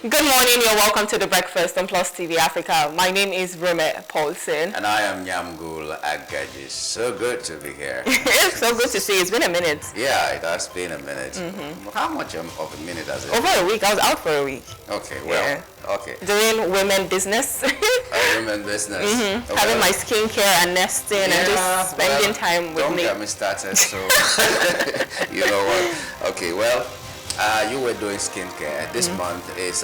Good morning, you're welcome to The Breakfast on PlusTV Africa. My name is Rome Paulson. And I am Nyamgul Agaji. So good to be here. It's so good to see you. It's been a minute. Yeah, it has been a minute. How much of a minute has it been? Over a week. I was out for a week. Okay, well, okay. Doing women business. Women business. Okay. Having my skincare and nesting and just spending time with me. Don't get me started, so you know what? Okay, well, you were doing skincare. This month is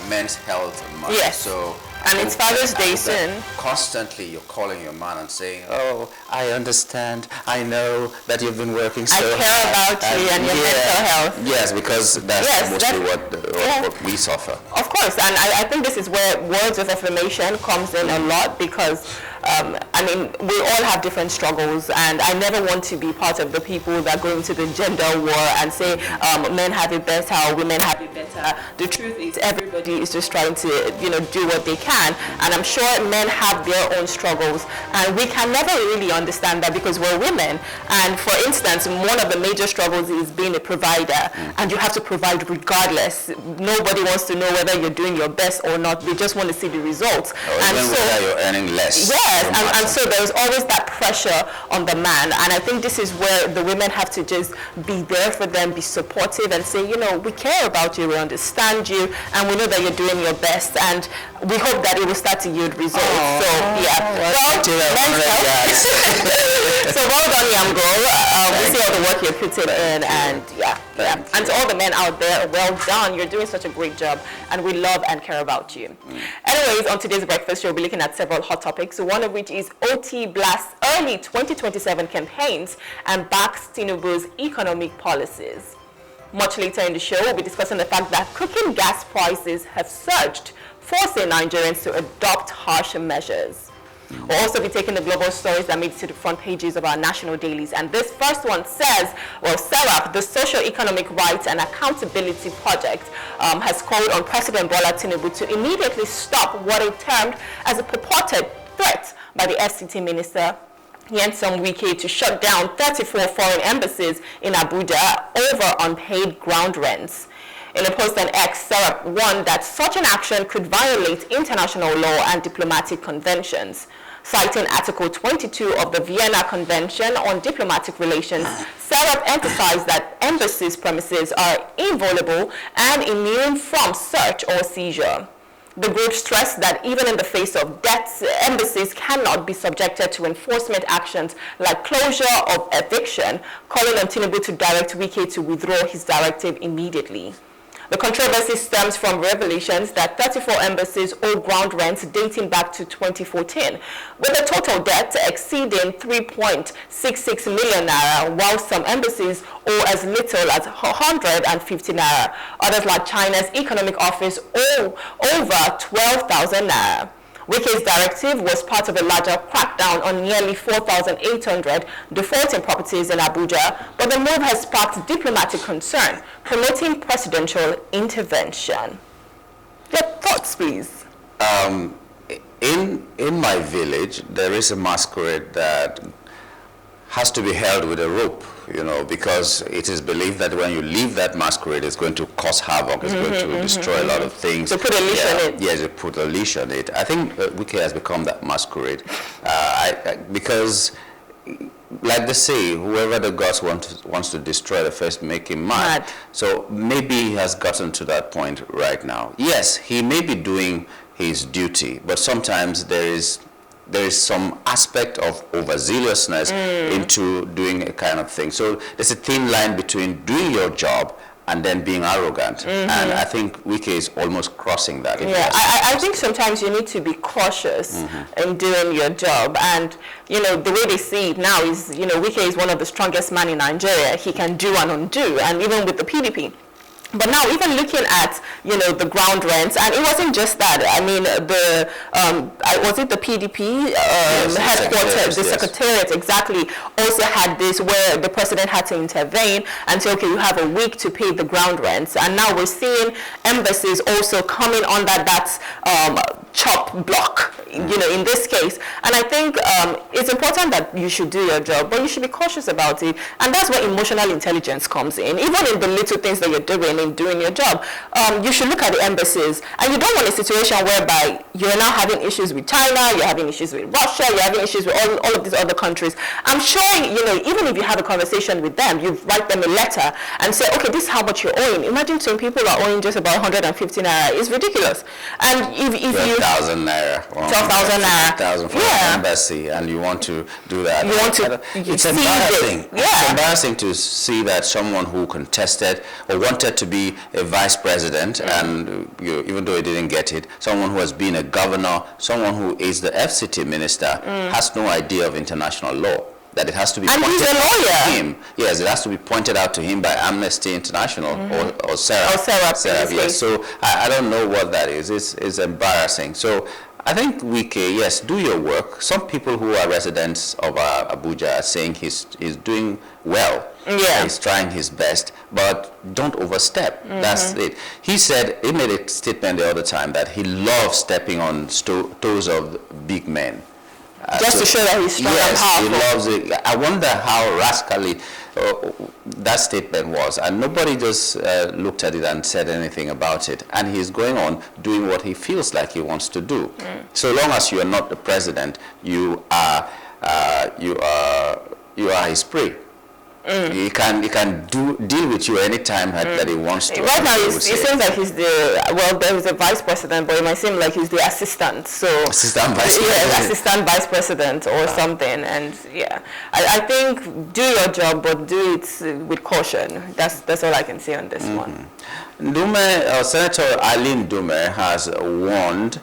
Men's Health Month. Yes. So, and it's Father's Day soon. Constantly you're calling your man and saying, oh, I understand. I know that you've been working so hard. I care about you and your mental health. Yes, because that's mostly what we suffer. Of course, and I think this is where words of affirmation comes in a lot because I mean, we all have different struggles, and I never want to be part of the people that go into the gender war and say men have it better, women have it better. The truth is everybody is just trying to, do what they can, and I'm sure men have their own struggles, and we can never really understand that because we're women. And for instance, one of the major struggles is being a provider, and you have to provide regardless. Nobody wants to know whether you're doing your best or not. They just want to see the results. And so whether you're earning less. Yes, and so there's always that pressure on the man, and I think this is where the women have to just be there for them, be supportive, and say, we care about you, we understand you, and we know that you're doing your best, and we hope that it will start to yield results. So so well done, Yamgo. We see all the work you're putting in, and and to all the men out there, well done. You're doing such a great job, and we love and care about you. Anyways, on today's breakfast, you'll be looking at several hot topics, one of which is OT blasts early 2027 campaigns and backs Tinubu'S economic policies. Much later in the show, we'll be discussing the fact that cooking gas prices have surged, forcing Nigerians to adopt harsher measures. We'll also be taking the global stories that made it to the front pages of our national dailies. And this first one says, Serap, the Socio-Economic Rights and Accountability Project, has called on President Bola Tinubu to immediately stop what it termed as a purported threat by the FCT Minister Ndume Wike to shut down 34 foreign embassies in Abuja over unpaid ground rents. In a post on X, Serap warned that such an action could violate international law and diplomatic conventions. Citing Article 22 of the Vienna Convention on Diplomatic Relations, Serap emphasized that embassies' premises are inviolable and immune from search or seizure. The group stressed that even in the face of deaths, embassies cannot be subjected to enforcement actions like closure or eviction, calling on Tinubu to direct Wike to withdraw his directive immediately. The controversy stems from revelations that 34 embassies owe ground rents dating back to 2014, with a total debt exceeding 3.66 million naira, while some embassies owe as little as 150 naira. Others, like China's Economic Office, owe over 12,000 naira. Wike's directive was part of a larger crackdown on nearly 4,800 defaulting properties in Abuja, but the move has sparked diplomatic concern, promoting presidential intervention. Your thoughts, please? In my village, there is a masquerade that has to be held with a rope, because it is believed that when you leave that masquerade, it's going to cause havoc, it's going to destroy a lot of things. So put a leash on it. Yes, put a leash on it. I think Wike has become that masquerade because, like they say, whoever the gods wants to destroy, they first make him mad. So maybe he has gotten to that point right now. Yes, he may be doing his duty, but sometimes there is some aspect of overzealousness into doing a kind of thing. So there's a thin line between doing your job and then being arrogant. And I think Wike is almost crossing that. Yeah, I think sometimes you need to be cautious in doing your job. And, the way they see it now is, Wike is one of the strongest men in Nigeria. He can do and undo, and even with the PDP. But now, even looking at, the ground rents, and it wasn't just that. I mean, was it the PDP headquarters, the secretariat exactly, also had this where the president had to intervene and say, okay, you have a week to pay the ground rents. And now we're seeing embassies also coming under that chop block, you know, in this case. And I think it's important that you should do your job, but you should be cautious about it. And that's where emotional intelligence comes in. Even in the little things that you're doing in doing your job, you should look at the embassies. And you don't want a situation whereby you're now having issues with China, you're having issues with Russia, you're having issues with all of these other countries. I'm sure, you know, even if you have a conversation with them, you write them a letter and say, okay, this is how much you're owing. Imagine some people are owing just about 150 naira. It's ridiculous. And if 12,000 naira. 12,000 naira. 12,000 for an embassy, and you want to do that. You want to it's embarrassing. It's embarrassing to see that someone who contested or wanted to be a vice president, and even though he didn't get it, someone who has been a governor, someone who is the FCT minister, has no idea of international law. That it has to be pointed out to him. Yes, it has to be pointed out to him by Amnesty International or Serap. Serap, yes. So I don't know what that is. It's embarrassing. So I think Wike, yes, do your work. Some people who are residents of Abuja are saying he's doing well. Yeah. He's trying his best, but don't overstep. That's it. He said, he made a statement the other time that he loves stepping on toes of big men. Just to show that he's strong and powerful. He loves it. I wonder how rascally that statement was. And nobody just looked at it and said anything about it. And he's going on doing what he feels like he wants to do. So long as you are not the president, you are his prey. He can deal with you anytime that he wants to. Right now, it seems like he's there is a vice president, but it might seem like he's the assistant. So assistant vice president. Yeah, assistant vice president or something. And yeah, I think do your job, but do it with caution. That's all I can say on this one. Ndume, Senator Eileen Ndume has warned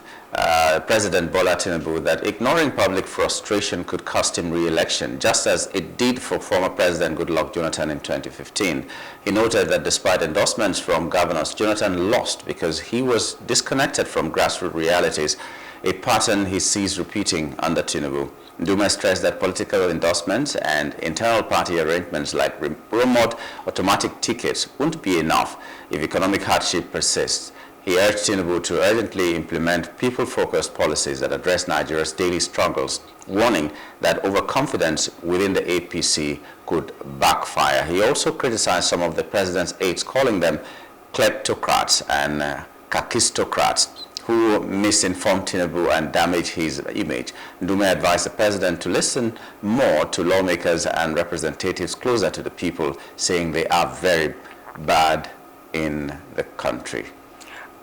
President Bola Tinubu that ignoring public frustration could cost him re-election, just as it did for former President Goodluck Jonathan in 2015. He noted that despite endorsements from governors, Jonathan lost because he was disconnected from grassroots realities, a pattern he sees repeating under Tinubu. Ndume stressed that political endorsements and internal party arrangements like remote automatic tickets won't be enough if economic hardship persists. He urged Tinubu to urgently implement people-focused policies that address Nigeria's daily struggles, warning that overconfidence within the APC could backfire. He also criticized some of the president's aides, calling them kleptocrats and kakistocrats, who misinformed Tinubu and damaged his image. Ndume advised the president to listen more to lawmakers and representatives closer to the people, saying they are very bad in the country.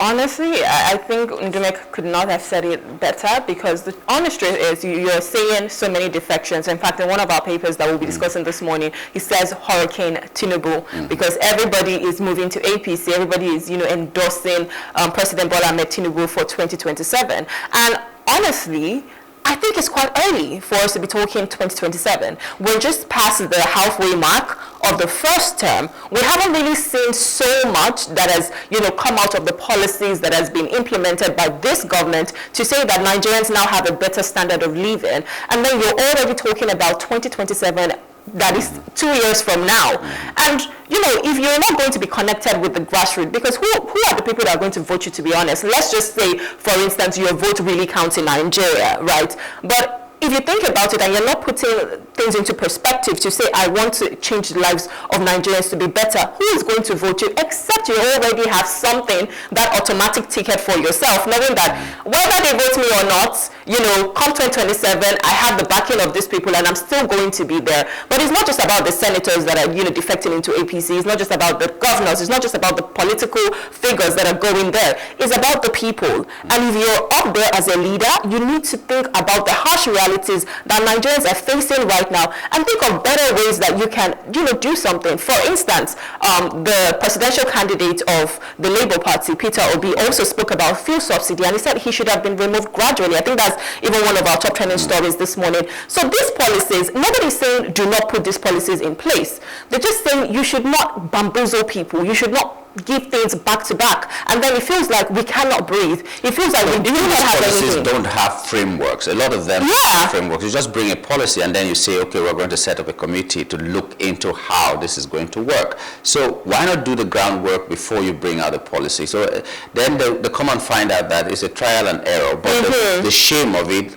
Honestly, I think Ndume could not have said it better, because the honest truth is you're seeing so many defections. In fact, in one of our papers that we'll be discussing this morning, he says Hurricane Tinubu, because everybody is moving to APC, everybody is, you know, endorsing President Bola Ahmed Tinubu for 2027. And honestly, I think it's quite early for us to be talking 2027. We're just past the halfway mark of the first term. We haven't really seen so much that has, you know, come out of the policies that has been implemented by this government to say that Nigerians now have a better standard of living. And then you're already talking about 2027. That is 2 years from now. And, you know, if you're not going to be connected with the grassroots, because who are the people that are going to vote you, to be honest? Let's just say, for instance, your vote really counts in Nigeria, right? But if you think about it and you're not putting things into perspective to say, I want to change the lives of Nigerians to be better, who is going to vote you, except you already have something, that automatic ticket for yourself, knowing that whether they vote me or not, you know, come 2027, I have the backing of these people and I'm still going to be there. But it's not just about the senators that are, you know, defecting into APC. It's not just about the governors. It's not just about the political figures that are going there. It's about the people. And if you're up there as a leader, you need to think about the harsh realities that Nigerians are facing right now, and think of better ways that you can, you know, do something. For instance, the presidential candidate of the Labour Party, Peter Obi, also spoke about fuel subsidy, and he said he should have been removed gradually. I think that's even one of our top trending stories this morning. So these policies, nobody's saying do not put these policies in place. They're just saying you should not bamboozle people. You should not give things back to back, and then it feels like we cannot breathe. It feels like we do not have policies anything. don't have frameworks. A lot of them have frameworks. You just bring a policy and then you say, okay, we're going to set up a committee to look into how this is going to work. So why not do the groundwork before you bring out the policy? So then they come and find out that it's a trial and error, but the shame of it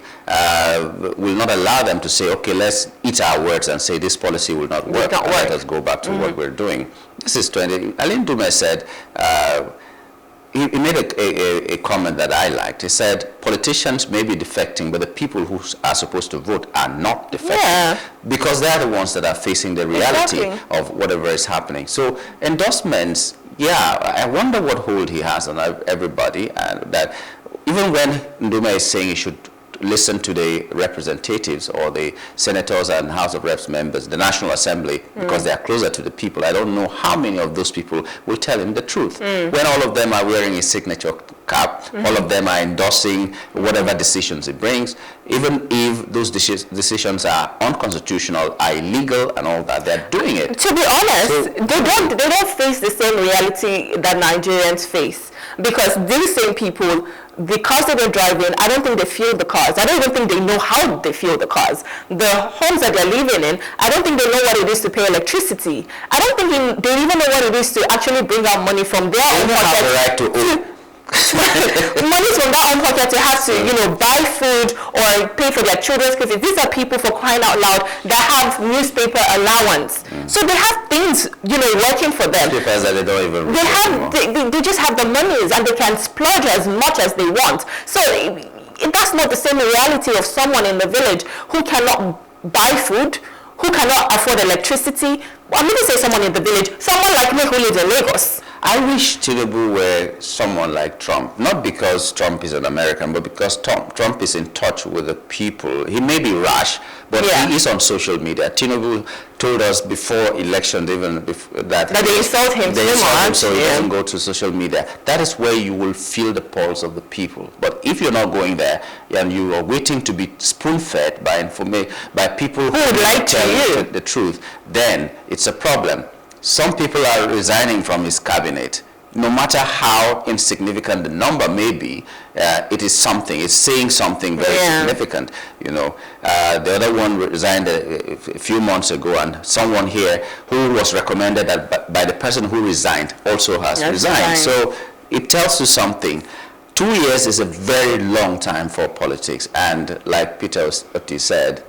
will not allow them to say, okay, let's eat our words and say this policy will not work. Let us go back to what we're doing. This is 20. Ndume said, he made a comment that I liked. He said, politicians may be defecting, but the people who are supposed to vote are not defecting. Because they are the ones that are facing the reality of whatever is happening. So endorsements, I wonder what hold he has on everybody. And that even when Ndume is saying he should listen to the representatives or the senators and House of Reps members, the National Assembly, because they are closer to the people. I don't know how many of those people will tell him the truth. When all of them are wearing a signature cap, all of them are endorsing whatever decisions he brings, even if those decisions are unconstitutional, are illegal and all that, they're doing it. To be honest, they don't face the same reality that Nigerians face. Because these same people, the cars that they're driving, I don't think they feel the cars. I don't even think they know how they feel the cars. The homes that they're living in, I don't think they know what it is to pay electricity. I don't think they even know what it is to actually bring out money from their own pocket. Have the right to money from their own pocket to have to, buy food or pay for their children's school fees. These are people, for crying out loud, that have newspaper allowance. So they have things, working for them. Papers that they don't even they just have the monies and they can splurge as much as they want. So that's not the same reality of someone in the village who cannot buy food, who cannot afford electricity. I'm going to say someone in the village, someone like me who lives in Lagos. I wish Tinubu were someone like Trump, not because Trump is an American, but because Trump is in touch with the people. He may be rash, but he is on social media. Tinubu told us before elections, even that they insult him too much, so he doesn't go to social media. That is where you will feel the pulse of the people. But if you're not going there and you are waiting to be spoon-fed by people who would like to tell you the truth, then it's a problem. Some people are resigning from his cabinet. No matter how insignificant the number may be, it is something. It's saying something very significant. The other one resigned a few months ago, and someone here who was recommended that by the person who resigned also has resigned. So it tells you something. 2 years is a very long time for politics, and like Peter Otti said,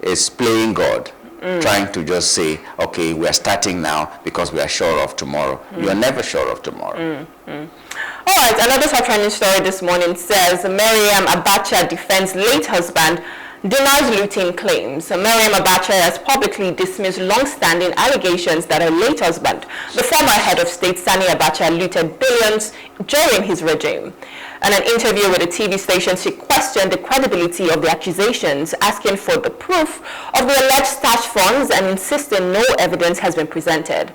it's playing God. Trying to just say, okay, we are starting now because we are sure of tomorrow. You are never sure of tomorrow. All right, another top trending story this morning says Maryam Abacha defends late husband, denies looting claims. Maryam Abacha has publicly dismissed long-standing allegations that her late husband, the former head of state Sani Abacha, looted billions during his regime. In an interview with a TV station, she questioned the credibility of the accusations, asking for the proof of the alleged stash funds and insisting no evidence has been presented.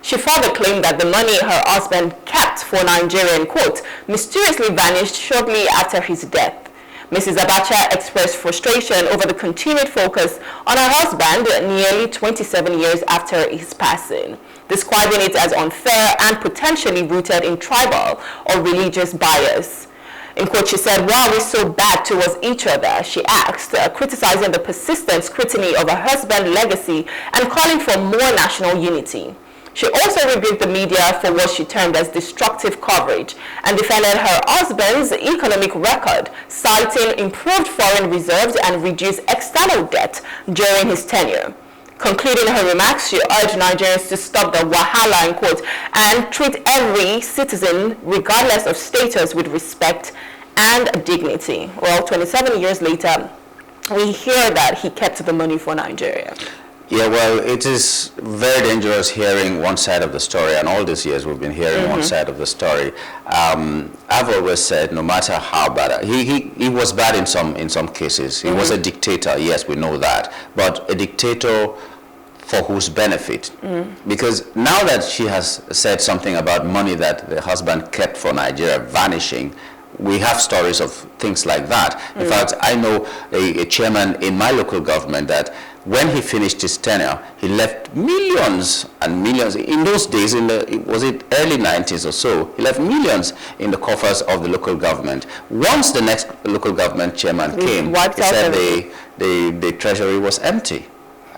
She further claimed that the money her husband kept for Nigerian, quote, mysteriously vanished shortly after his death. Mrs. Abacha expressed frustration over the continued focus on her husband nearly 27 years after his passing, describing it as unfair and potentially rooted in tribal or religious bias. In quote, she said, why are we so bad towards each other? She asked, criticizing the persistent scrutiny of her husband's legacy and calling for more national unity. She also rebuked the media for what she termed as destructive coverage and defended her husband's economic record, citing improved foreign reserves and reduced external debt during his tenure. Concluding her remarks, she urged Nigerians to stop the wahala, in quote, and treat every citizen, regardless of status, with respect and dignity. Well, 27 years later, we hear that he kept the money for Nigeria. Yeah, well, it is very dangerous hearing one side of the story, and all these years we've been hearing one side of the story. I've always said, no matter how bad, he was bad in some cases. He was a dictator, yes, we know that, but a dictator for whose benefit? Because now that she has said something about money that the husband kept for Nigeria vanishing, we have stories of things like that. In fact, I know a chairman in my local government that when he finished his tenure, he left millions and millions. In those days, was it early 90s or so, he left millions in the coffers of the local government. Once the next local government chairman came, he said the treasury was empty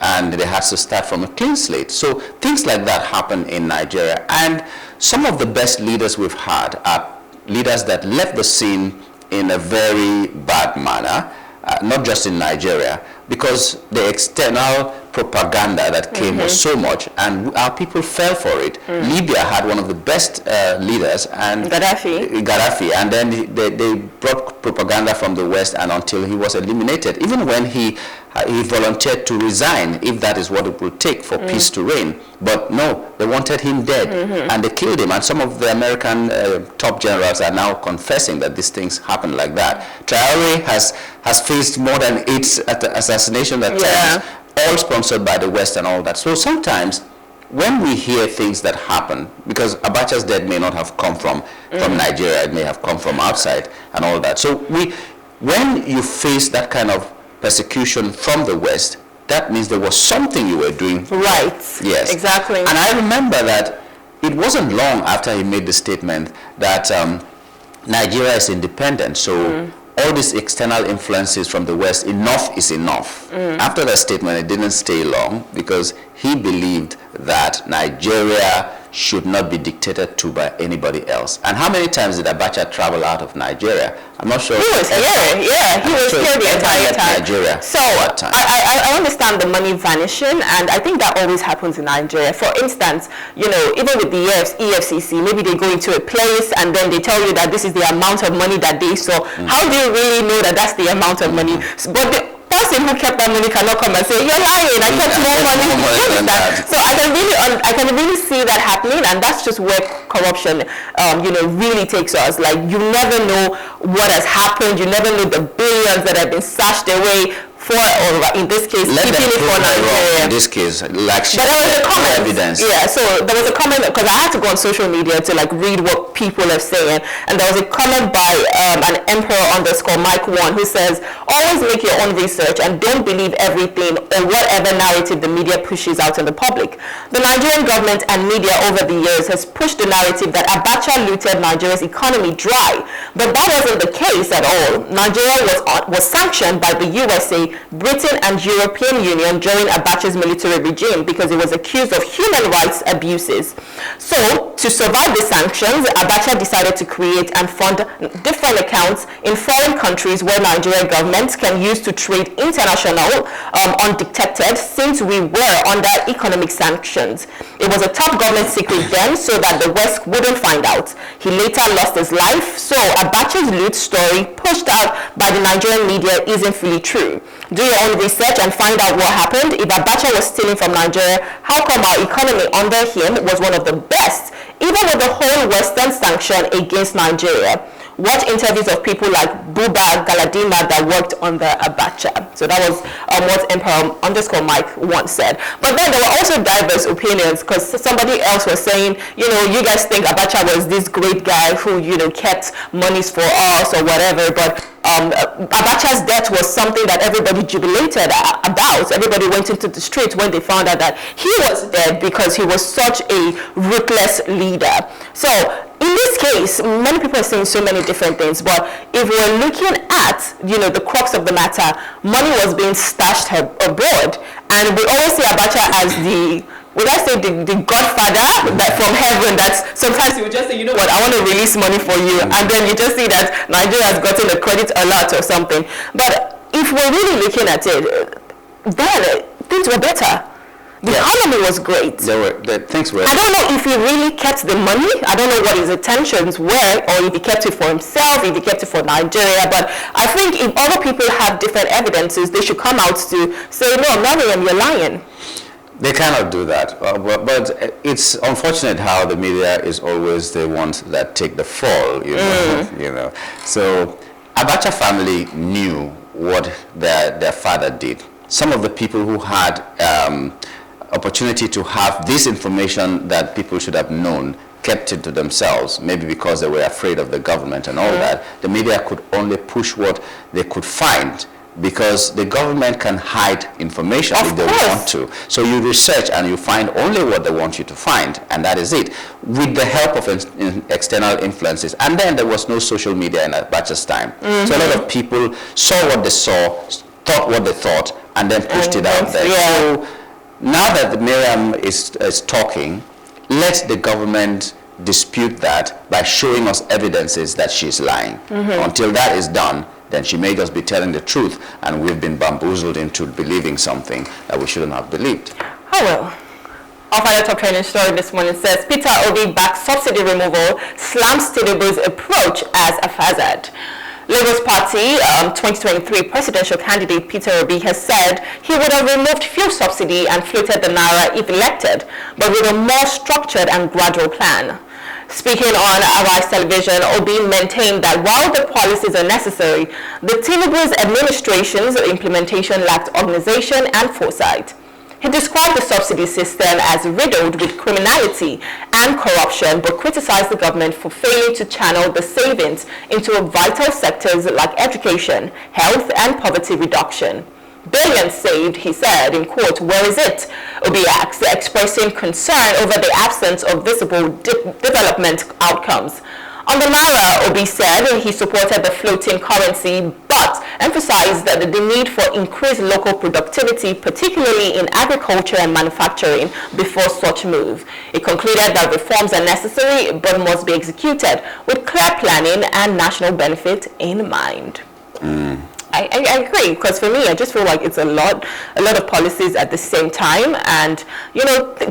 and they had to start from a clean slate. So things like that happen in Nigeria. And some of the best leaders we've had are leaders that left the scene in a very bad manner, not just in Nigeria, because the external propaganda that came was so much, and our people fell for it. Libya had one of the best leaders, and Gaddafi, and then they brought propaganda from the West, and until he was eliminated, even when he volunteered to resign, if that is what it would take for peace to reign. But no, they wanted him dead, and they killed him. And some of the American top generals are now confessing that these things happen like that. Traore has faced more than 8 assassinations attempts, all sponsored by the West and all that. So sometimes when we hear things that happen, because Abacha's death may not have come from Nigeria, it may have come from outside and all that. So when you face that kind of persecution from the West, that means there was something you were doing. Right. Yes. Exactly. And I remember that it wasn't long after he made the statement that Nigeria is independent, so all these external influences from the West, enough is enough. After that statement, it didn't stay long, because he believed that Nigeria should not be dictated to by anybody else. And how many times did Abacha travel out of Nigeria? I'm not sure. He was here, he was here the entire time. Nigeria so I understand the money vanishing, and I think that always happens in Nigeria. For instance, you know, even with the EFCC, maybe they go into a place and then they tell you that this is the amount of money that they saw. How do you really know that that's the amount of money? But the person who kept that money cannot come and say, you're lying, I kept more money than that. So I can really see that happening, and that's just where corruption you know, really takes us. Like, you never know what has happened, you never know the billions that have been stashed away for, or in this case, keeping it for Nigeria. In this case, like, but there was a comment. Evidence. Yeah, so there was a comment, because I had to go on social media to like read what people are saying, and there was a comment by an Emperor_Mike1 who says, always make your own research and don't believe everything or whatever narrative the media pushes out in the public. The Nigerian government and media over the years has pushed the narrative that Abacha looted Nigeria's economy dry, but that wasn't the case at all. Nigeria was sanctioned by the USA, Britain and European Union during Abacha's military regime because he was accused of human rights abuses. So, to survive the sanctions, Abacha decided to create and fund different accounts in foreign countries where Nigerian governments can use to trade international undetected, since we were under economic sanctions. It was a top government secret then, so that the West wouldn't find out. He later lost his life, so Abacha's loot story pushed out by the Nigerian media isn't fully true. Do your own research and find out what happened. If Abacha was stealing from Nigeria, how come our economy under him was one of the best, even with the whole Western sanction against Nigeria? Watch interviews of people like Buba Galadima that worked under Abacha. So that was what Emperor_Mike once said. But then there were also diverse opinions, because somebody else was saying, you know, you guys think Abacha was this great guy who, you know, kept monies for us or whatever, but Abacha's death was something that everybody jubilated about. Everybody went into the streets when they found out that he was dead, because he was such a ruthless leader. So in this case, many people are saying so many different things, but if we're looking at, you know, the crux of the matter, money was being stashed abroad, and we always see Abacha as the, would I say, the godfather that from heaven, that sometimes you would just say, you know what, I want to release money for you, and then you just see that Nigeria has gotten a credit alert or something. But if we're really looking at it, then things were better. The economy was great. Things were. I don't know if he really kept the money. I don't know what his intentions were, or if he kept it for himself, if he kept it for Nigeria. But I think if other people have different evidences, they should come out to say, no, Maryam, you're lying. They cannot do that, but it's unfortunate how the media is always the ones that take the fall, you know. You know. So Abacha family knew what their father did. Some of the people who had opportunity to have this information that people should have known kept it to themselves, maybe because they were afraid of the government and all that. The media could only push what they could find because the government can hide information Of if they course. want to. So you research and you find only what they want you to find, and that is it, with the help of external influences. And then there was no social media in Abacha's time. So a lot of people saw what they saw, thought what they thought, and then pushed it out there. Yeah. So now that Maryam is talking, let the government dispute that by showing us evidences that she's lying. Until that is done, then she may just be telling the truth, and we've been bamboozled into believing something that we shouldn't have believed. Oh well. Our final top trending story this morning says Peter Obi backs subsidy removal, slams Tinubu'S approach as a hazard. Labour's Party 2023 presidential candidate Peter Obi has said he would have removed fuel subsidy and floated the naira if elected, but with a more structured and gradual plan. Speaking on Arise television, Obi maintained that while the policies are necessary, the Tinubu'S administration's implementation lacked organization and foresight. He described the subsidy system as riddled with criminality and corruption, but criticized the government for failing to channel the savings into vital sectors like education, health, and poverty reduction. Billions saved, he said, in court. Where is it? Obi asked, expressing concern over the absence of visible development outcomes. On the naira, Obi said he supported the floating currency, but emphasized that the need for increased local productivity, particularly in agriculture and manufacturing, before such move. He concluded that reforms are necessary but must be executed with clear planning and national benefit in mind. I agree, because for me, I just feel like it's a lot of policies at the same time, and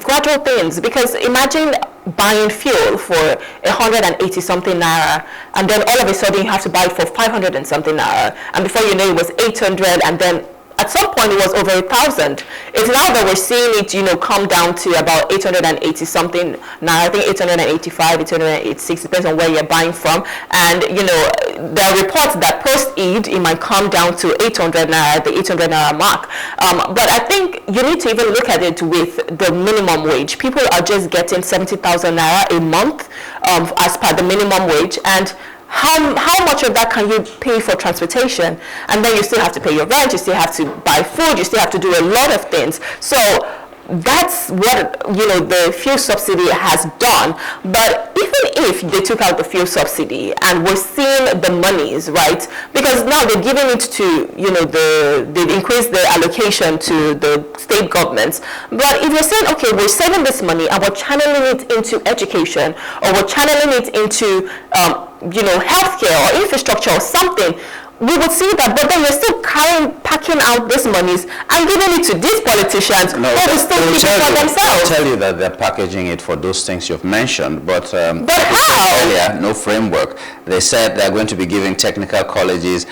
gradual things. Because imagine buying fuel for 180 something naira, and then all of a sudden you have to buy it for 500 and something naira, and before you know it was 800, and then at some point it was over 1,000. It's now that we're seeing it, come down to about 880 something now. I think 885, 886, depends on where you're buying from. And there are reports that post-Eid it might come down to 800 naira, the 800 naira mark. But I think you need to even look at it with the minimum wage. People are just getting 70,000 naira a month as per the minimum wage, and how much of that can you pay for transportation? And then you still have to pay your rent, you still have to buy food, you still have to do a lot of things. So that's what the fuel subsidy has done. But even if they took out the fuel subsidy and we're seeing the monies, right? Because now they're giving it to they've increased the allocation to the state governments. But if you're saying, okay, we're saving this money and we're channeling it into education, or we're channeling it into healthcare or infrastructure or something, we would see that, but then you're still packing out these monies and giving it to these politicians who will still keep it for themselves. I'll tell you that they're packaging it for those things you've mentioned, but how? Earlier, no framework. They said they're going to be giving technical colleges,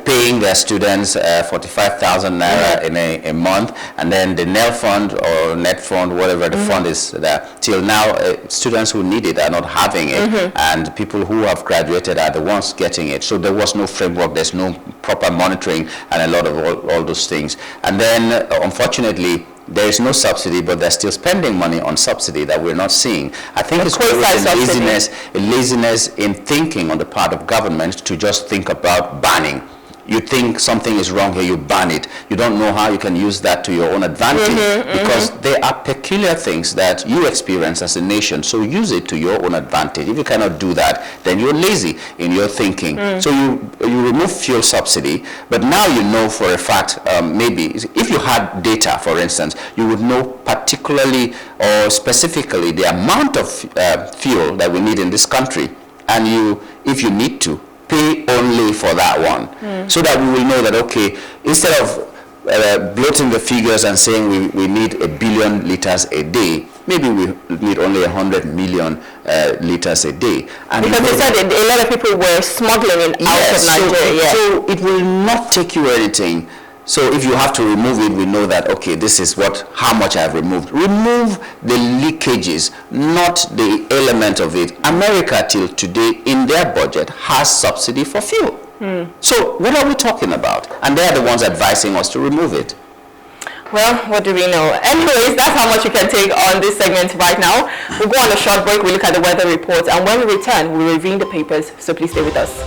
paying their students 45,000 naira in a month, and then the NEL fund or net fund, whatever the fund is there. Till now, students who need it are not having it, and people who have graduated are the ones getting it. So there was no framework. There's no proper monitoring and a lot of all those things. And then, unfortunately, there is no subsidy, but they're still spending money on subsidy that we're not seeing. I think it's a laziness in thinking on the part of government to just think about banning. You think something is wrong here, you ban it. You don't know how you can use that to your own advantage, because there are peculiar things that you experience as a nation, so use it to your own advantage. If you cannot do that, then you're lazy in your thinking. So you remove fuel subsidy, but now you know for a fact, maybe if you had data, for instance, you would know particularly or specifically the amount of fuel that we need in this country, and if you need to, pay only for that one, so that we will know that, okay, instead of bloating the figures and saying we need 1 billion liters a day, maybe we need only 100 million liters a day. And because they said a lot of people were smuggling it out of Nigeria. So it will not take you anything. So if you have to remove it, we know that, okay, this is how much I've removed. Remove the leakages, not the element of it. America till today in their budget has subsidy for fuel. So what are we talking about? And they're the ones advising us to remove it. Well, what do we know? Anyways, that's how much you can take on this segment right now. We'll go on a short break, we'll look at the weather report, and when we return, we'll review the papers, so please stay with us.